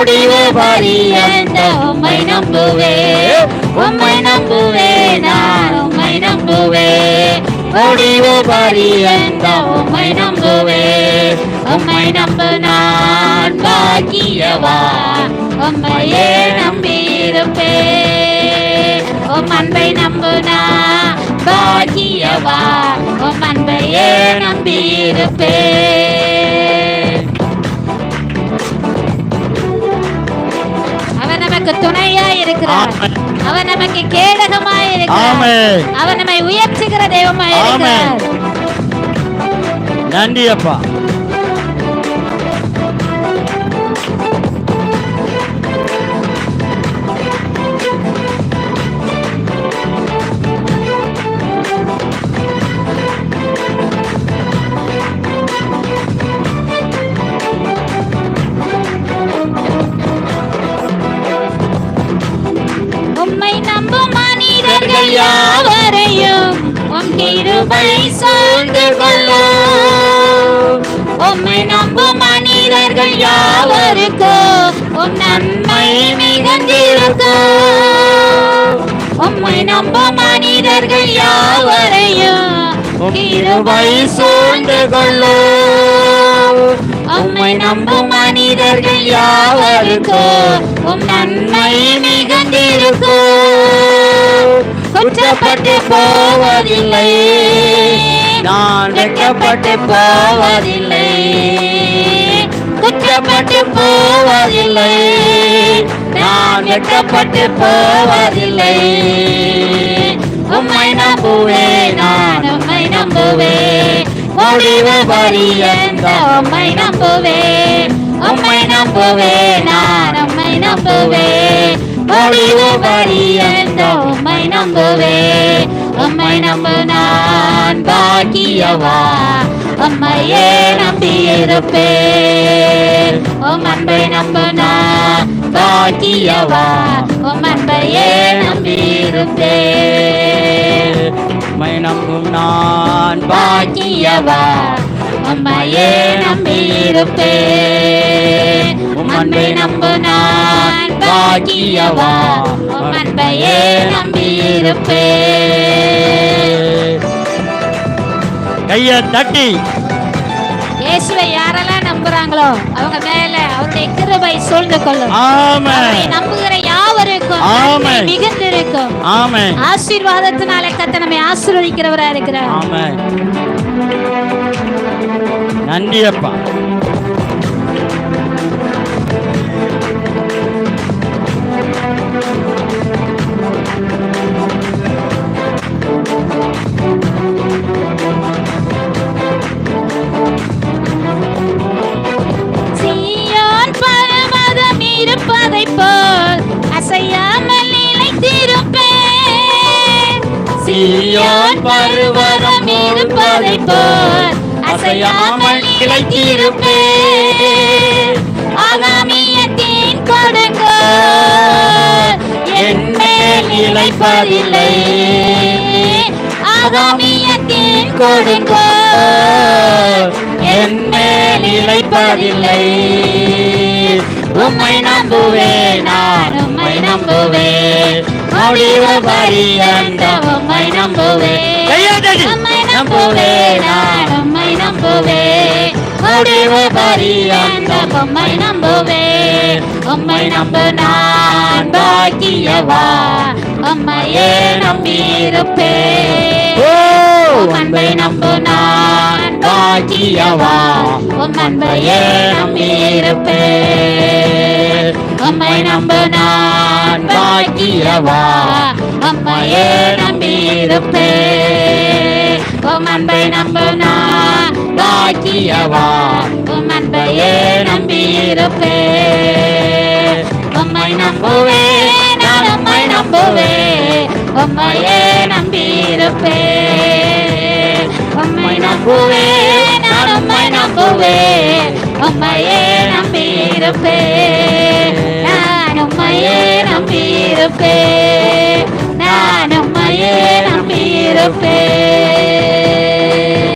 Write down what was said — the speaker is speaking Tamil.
முடிவு பரியந்த உம்மை நம்புவே, உம்மை நம்புவே, நான் உம்மை நம்புவே. முடிவு பரியந்த உம்மை நம்புவே, உம்மை நம்பு நான் பாக்கியவா, உம்மையே நம்பியிருப்பே. உம் அன்பை நம்பு நான் பாக்கியவா, உம் அன்பையே நம்பியிருப்பே. அவர் நமக்கு துணையாய் இருக்கிறார், அவர் நமக்கு கேடகமாய் இருக்கிறார், அவர் நம்மை உயர்த்துகிற தெய்வமாய் இருக்கிறார். நன்றி அப்பா. யாவரையும் உம் கிருபை சூழ்ந்து கொள்ளும். உம்மை நம்பும் மனிதர்கள் யாவருக்கும் உம் நன்மை மிகுந்திருக்கும். உம்மை நம்பும் மனிதர்கள் யாவரையும் கிருபை சூழ்ந்து கொள்ளும். உம்மை நம்பும் மனிதர்கள் யாவருக்கும் உம் நன்மை மிகுந்திருக்கும். குற்றப்பட்டு போவதில்லை, நான் வெட்கப்பட்டு போவதில்லை. குற்றப்பட்டு போவதில்லை, நான் வெட்கப்பட்டு போவதில்லை. உம்மை நம்புவே, நான் உம்மை நம்புவே. முடிவு பரியந்த உம்மை நம்புவே, உம்மை நம்புவே, நான் உம்மை நம்புவே. முடிவு பரியந்த உம்மை நம்புவே, உம்மை நம்பு நான் பாக்கியவா, உம்மையே நம்பியிருப்பே. உம் அன்பை நம்பு நான் பாக்கியவா, உம் அன்பையே நம்பியிருப்பே. உம்மை நம்பும் நான் பாக்கியவா, உம்மையே நம்பியிருப்பே. உம் அன்பை நம்பு நான் பாக்கியவா, உம் அன்பையே நம்பியிருப்பே. கையை தட்டி இயேசுவை யாரெல்லாம் நம்புறாங்களோ அவங்க மேல அவருடைய கிருபை சூழ்ந்து கொள்ளும். ஆமென். நம்புகிற யாவருக்கும் மிகுந்திருக்கும். ஆமென். ஆசீர்வாதத்தினாலே கர்த்தர் நம்மை ஆசீர்வதிக்கிறவரா இருக்கிறார். ஆமென். நன்றி அப்பா. இருப்பதைப் போல் அசையாமல் நிலைத்திருப்பேன். சீயோன் பர்வதம் இருப்பதைப் போல் அசையாமல் நிலைத்திருப்பேன். ஆகாமியத்தின் கொடுங்கோல் என் மேல் நிலைப்பதில்லை. ஆகாமியத்தின் கொடுங்கோல் என் மேல் நிலைப்பதில்லை. உம்மை நம்புவே, நான் உம்மை நம்புவே. முடிவு பரியந்த உம்மை நம்புவே, உம்மை நம்புவே, நான் உம்மை நம்புவே. முடிவு பரியந்த உம்மை நம்புவே, உம்மை நம்பு நான் பாக்கியவா, உம்மையே நம்பியிருப்பே. உம் அன்பை நம்பு நான் பாக்கியவா, உம் அன்பையே நம்பியிருப்பே. உம்மை நம்பு நான் பாக்கியவா, உம்மையே நம்பியிருப்பே. உம் அன்பை நம்பு நான் பாக்கியவா, உம் அன்பையே நம்பியிருப்பே. உம்மை நம்புவே, நான் உம்மை நம்புவே. உம்மையே நம்பியிருப்பே. உம்மை நம்புவே, நான் உம்மை நம்புவே. உம்மையே நம்பியிருப்பே. நான் உம்மையே நம்பியிருப்பே. நான் உம்மையே நம்பியிருப்பே.